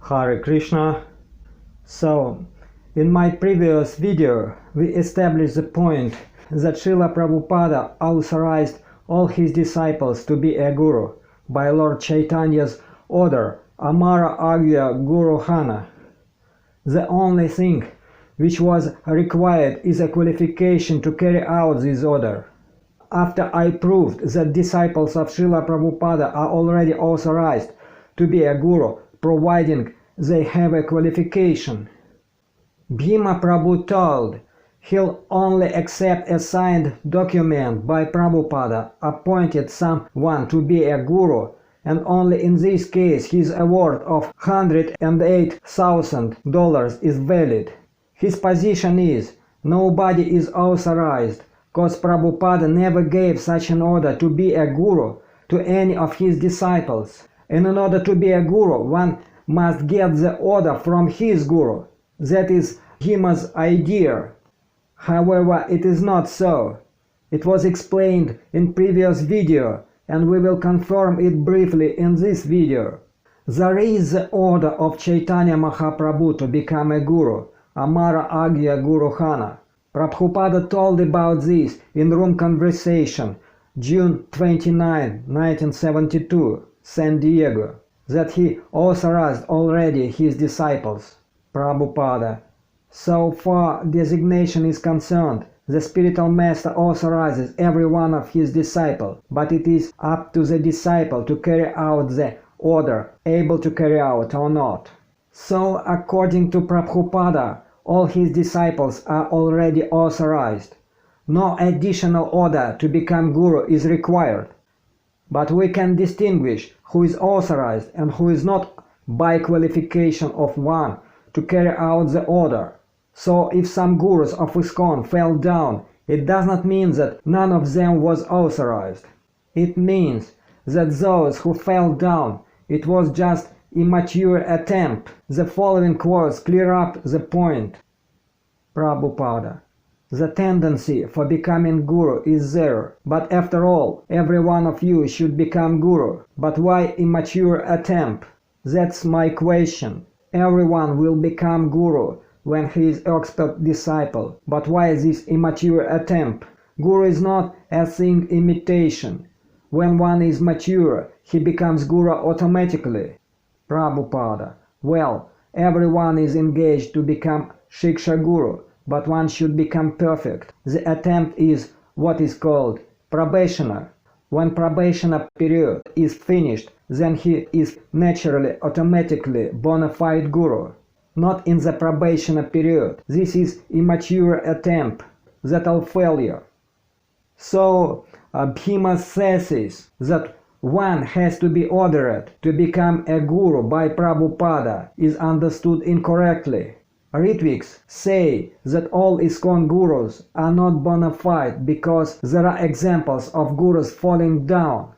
Hare Krishna. So, in my previous video, we established the point that Srila Prabhupada authorized all his disciples to be a guru by Lord Chaitanya's order, amar, agyaya, guru hana. The only thing which was required is a qualification to carry out this order. After I proved that disciples of Srila Prabhupada are already authorized to be a guru, providing they have a qualification, Bhima Prabhu told he'll only accept a signed document by Prabhupada, appointed someone to be a guru, and only in this case his award of $108,000 is valid. His position is, nobody is authorized, cause Prabhupada never gave such an order to be a guru to any of his disciples. And in order to be a guru, one must get the order from his guru. That is Bhima's idea. However, it is not so. It was explained in previous video, and we will confirm it briefly in this video. There is the order of Chaitanya Mahaprabhu to become a guru, amar, agyaya, guru hana. Prabhupada told about this in room conversation, June 29, 1972, San Diego, that he authorized already his disciples. Prabhupada. So far designation is concerned, the spiritual master authorizes every one of his disciples, but it is up to the disciple to carry out the order, able to carry out or not. So according to Prabhupada, all his disciples are already authorized. No additional order to become guru is required. But we can distinguish who is authorized and who is not by qualification of one to carry out the order. So if some gurus of ISKCON fell down, it does not mean that none of them was authorized. It means that those who fell down, it was just immature attempt. The following quotes clear up the point. Prabhupada. The tendency for becoming guru is there, but after all, every one of you should become guru. But why immature attempt? That's my question. Everyone will become guru when he is expert disciple. But why this immature attempt? Guru is not a thing imitation. When one is mature, he becomes guru automatically. Prabhupada. Well, everyone is engaged to become Shiksha Guru, but one should become perfect. The attempt is what is called probationer. When probationer period is finished, then he is naturally, automatically bona fide guru. Not in the probationer period. This is immature attempt. That all failure. So Bhima says that one has to be ordered to become a guru by Prabhupada is understood incorrectly. Ritviks say that all ISKCON gurus are not bona fide because there are examples of gurus falling down.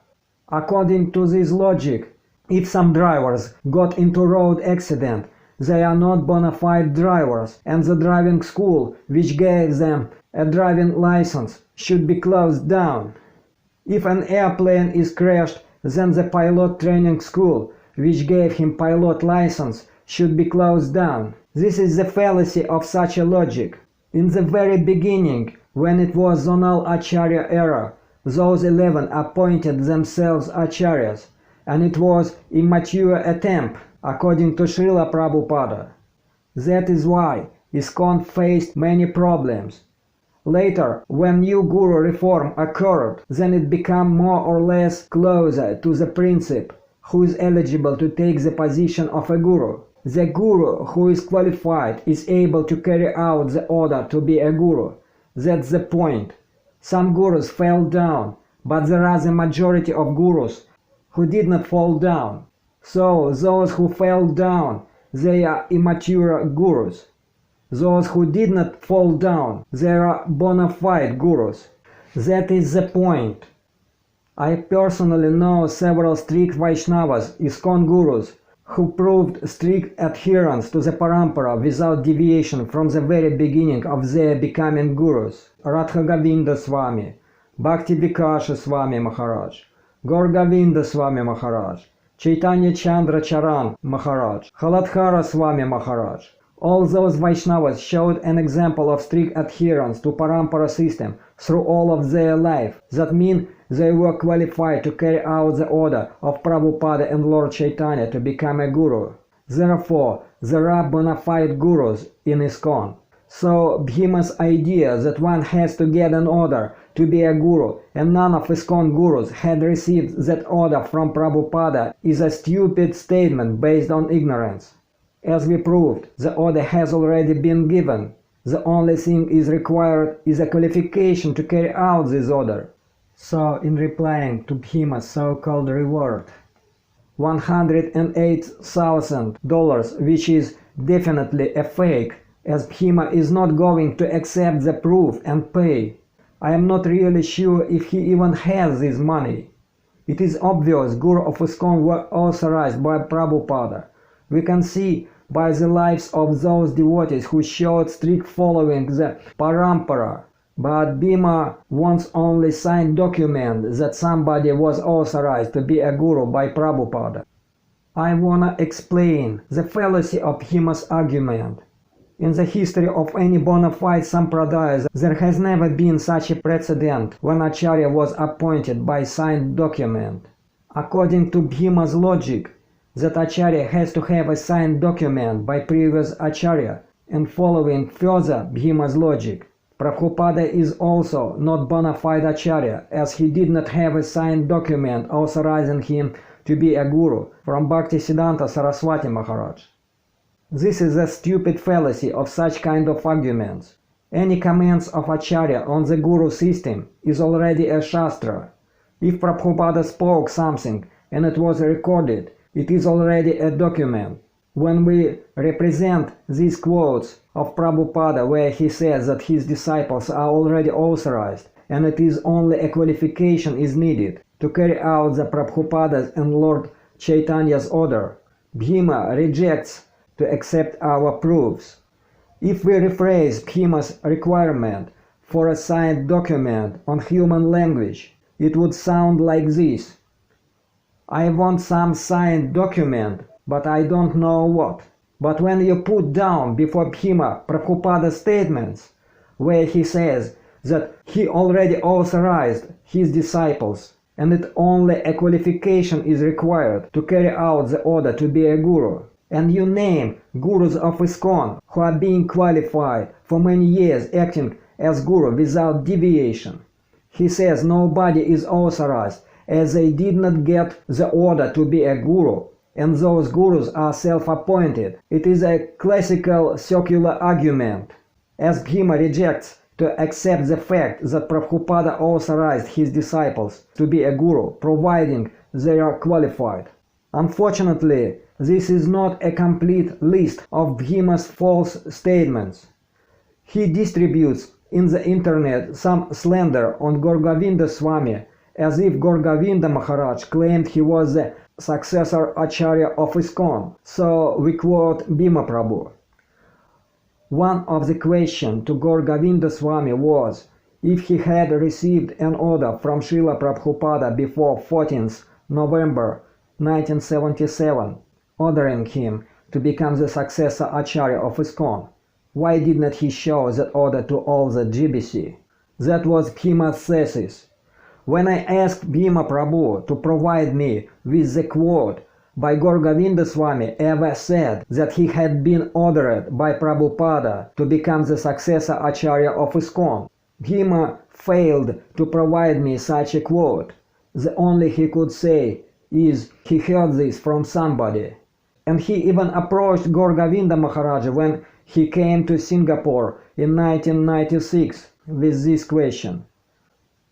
According to this logic, if some drivers got into road accident, they are not bona fide drivers, and the driving school which gave them a driving license should be closed down. If an airplane is crashed, then the pilot training school which gave him pilot license should be closed down. This is the fallacy of such a logic. In the very beginning, when it was zonal acharya era, those 11 appointed themselves acharyas, and it was immature attempt, according to Srila Prabhupada. That is why ISKCON faced many problems. Later, when new guru reform occurred, then it became more or less closer to the principle who is eligible to take the position of a guru. The guru who is qualified is able to carry out the order to be a guru. That's the point. Some gurus fell down, but there are the majority of gurus who did not fall down. So those who fell down, they are immature gurus. Those who did not fall down, they are bona fide gurus. That is the point. I personally know several strict Vaishnavas, ISKCON gurus, who proved strict adherence to the parampara without deviation from the very beginning of their becoming gurus. Gour Govinda Swami, Bhakti Swami Maharaj, Gour Govinda Swami Maharaj, Chaitanya Chandra Charan Maharaj, Haladhara Swami Maharaj. All those Vaishnavas showed an example of strict adherence to Parampara system through all of their life. That means they were qualified to carry out the order of Prabhupada and Lord Chaitanya to become a guru. Therefore, there are bona fide gurus in ISKCON. So Bhima's idea that one has to get an order to be a guru and none of ISKCON gurus had received that order from Prabhupada is a stupid statement based on ignorance. As we proved, the order has already been given. The only thing is required is a qualification to carry out this order. So, in replying to Bhima's so-called reward, $108,000, which is definitely a fake, as Bhima is not going to accept the proof and pay. I am not really sure if he even has this money. It is obvious Guru of ISKCON were authorized by Prabhupada. We can see by the lives of those devotees who showed strict following the parampara. But Bhima wants only signed document that somebody was authorized to be a guru by Prabhupada. I wanna explain the fallacy of Bhima's argument. In the history of any bona fide sampradaya, there has never been such a precedent when Acharya was appointed by signed document. According to Bhima's logic, that Acharya has to have a signed document by previous Acharya, and following further Bhima's logic, Prabhupada is also not bona fide Acharya, as he did not have a signed document authorizing him to be a guru from Bhaktisiddhanta Saraswati Maharaj. This is a stupid fallacy of such kind of arguments. Any comments of Acharya on the guru system is already a shastra. If Prabhupada spoke something and it was recorded, it is already a document. When we represent these quotes of Prabhupada where he says that his disciples are already authorized and it is only a qualification is needed to carry out the Prabhupada's and Lord Chaitanya's order, Bhima rejects to accept our proofs. If we rephrase Bhima's requirement for a signed document on human language, it would sound like this. I want some signed document, but I don't know what. But when you put down before Bhima Prabhupada's statements, where he says that he already authorized his disciples, and that only a qualification is required to carry out the order to be a guru, and you name gurus of ISKCON who are being qualified for many years acting as guru without deviation. He says nobody is authorized as they did not get the order to be a guru, and those gurus are self-appointed. It is a classical circular argument, as Bhima rejects to accept the fact that Prabhupada authorized his disciples to be a guru, providing they are qualified. Unfortunately, this is not a complete list of Bhima's false statements. He distributes in the internet some slander on Gour Govinda Swami, as if Gour Govinda Maharaj claimed he was the successor Acharya of ISKCON. So we quote Bhima Prabhu. One of the questions to Gour Govinda Swami was if he had received an order from Srila Prabhupada before 14th November 1977, ordering him to become the successor Acharya of ISKCON. Why did not he show that order to all the GBC? That was Bhima's thesis. When I asked Bhima Prabhu to provide me with the quote by Gour Govinda Swami ever said that he had been ordered by Prabhupada to become the successor Acharya of ISKCON, Bhima failed to provide me such a quote. The only he could say is he heard this from somebody. And he even approached Gour Govinda Maharaja when he came to Singapore in 1996 with this question.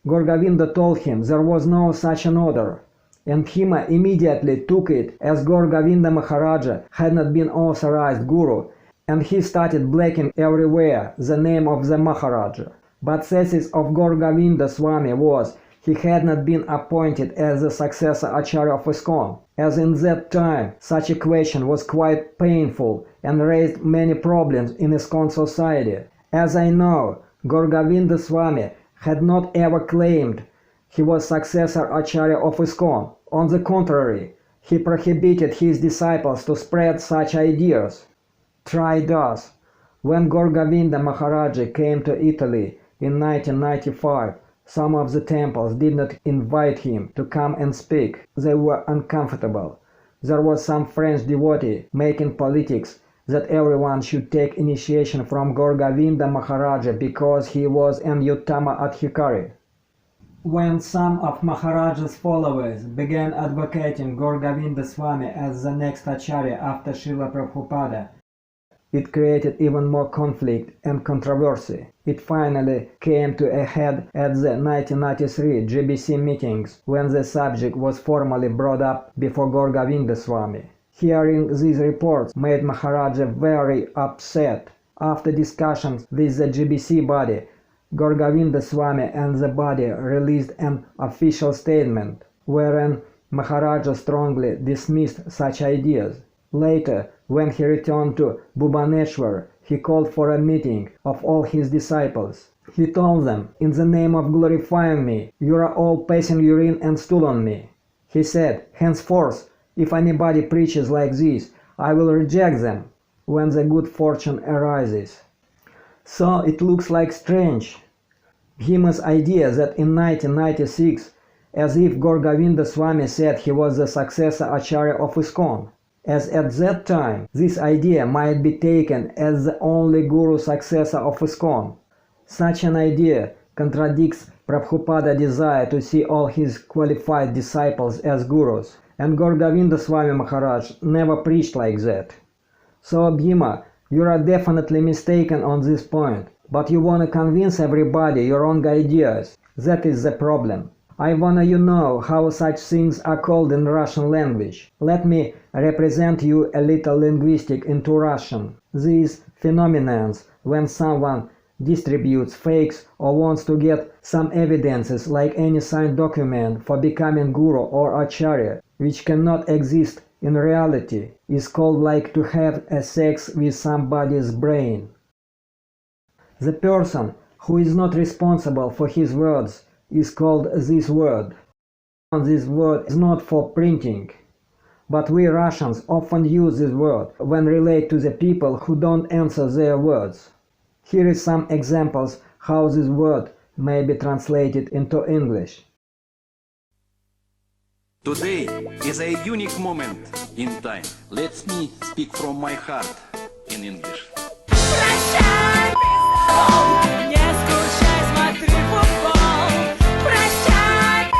Gour Govinda told him there was no such an order, and Bhima immediately took it as Gour Govinda Maharaja had not been authorized guru, and he started blacking everywhere the name of the Maharaja. But thesis of Gour Govinda Swami was he had not been appointed as the successor Acharya of ISKCON, as in that time such a question was quite painful and raised many problems in ISKCON society. As I know, Gour Govinda Swami had not ever claimed he was successor Acharya of ISKCON. On the contrary, He prohibited his disciples to spread such ideas. Try thus. When Gour Govinda Maharaja came to Italy in 1995, some of the temples did not invite him to come and speak. They were uncomfortable. There was some French devotee making politics that everyone should take initiation from Gour Govinda Maharaja because he was an Uttama Adhikari. When some of Maharaja's followers began advocating Gour Govinda Swami as the next Acharya after Srila Prabhupada, it created even more conflict and controversy. It finally came to a head at the 1993 GBC meetings when the subject was formally brought up before Gour Govinda Swami. Hearing these reports made Maharaja very upset. After discussions with the GBC body, Gour Govinda Swami and the body released an official statement wherein Maharaja strongly dismissed such ideas. Later, when he returned to Bhubaneswar, he called for a meeting of all his disciples. He told them, "In the name of glorifying me, you are all passing urine and stool on me." He said, "Henceforth, if anybody preaches like this, I will reject them when the good fortune arises." So it looks like strange. Bhima's idea that in 1996, as if Gour Govinda Swami said he was the successor Acharya of ISKCON, as at that time this idea might be taken as the only Guru successor of ISKCON. Such an idea contradicts Prabhupada's desire to see all his qualified disciples as Gurus, and Gour Govinda Swami Maharaj never preached like that. So Bhima, you are definitely mistaken on this point, but you want to convince everybody your own ideas. That is the problem. I wanna you know how such things are called in Russian language. Let me represent you a little linguistic into Russian. These phenomenons, when someone distributes fakes or wants to get some evidences like any signed document for becoming Guru or Acharya, which cannot exist in reality, is called like to have a sex with somebody's brain. The person who is not responsible for his words is called this word. This word is not for printing, but we Russians often use this word when relate to the people who don't answer their words. Here is some examples how this word may be translated into English. Today is a unique moment in time. Let me speak from my heart in English. Прощай, не скучай, смотри футбол. Прощай,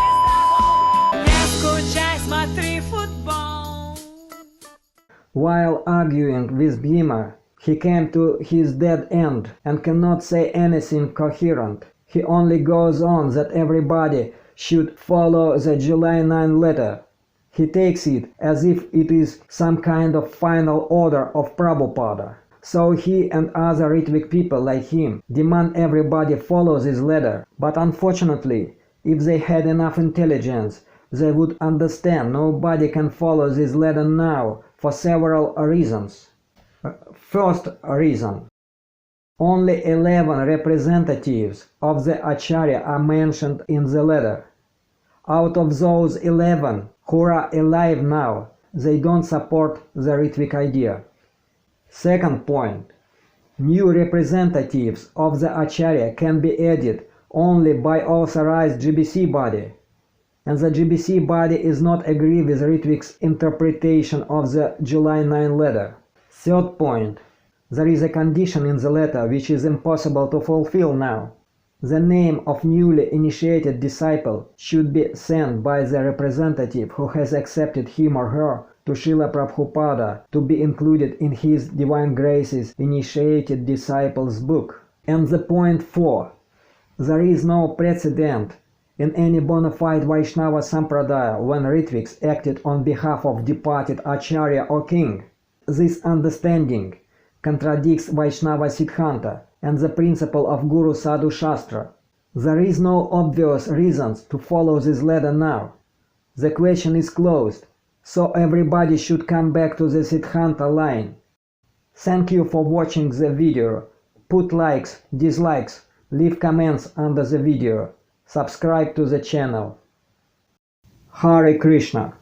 не скучай, смотри футбол. While arguing with Bhima, he came to his dead end and cannot say anything coherent. He only goes on that everybody should follow the July 9 letter. He takes it as if it is some kind of final order of Prabhupada. So he and other Ritvik people like him demand everybody follow this letter. But unfortunately, if they had enough intelligence, they would understand nobody can follow this letter now for several reasons. First reason. Only 11 representatives of the Acharya are mentioned in the letter. Out of those 11 who are alive now, they don't support the Ritvik idea. Second point. New representatives of the Acharya can be added only by authorized GBC body, and the GBC body is not agree with Ritvik's interpretation of the July 9 letter. Third point. There is a condition in the letter which is impossible to fulfill now. The name of newly initiated disciple should be sent by the representative who has accepted him or her to Srila Prabhupada to be included in his Divine Grace's Initiated Disciples book. And the point 4. There is no precedent in any bona fide Vaishnava Sampradaya when Ritviks acted on behalf of departed Acharya or king. This understanding contradicts Vaishnava Siddhanta and the principle of Guru Sadhu Shastra. There is no obvious reasons to follow this letter now. The question is closed, so everybody should come back to the Siddhanta line. Thank you for watching the video. Put likes, dislikes, leave comments under the video. Subscribe to the channel. Hare Krishna.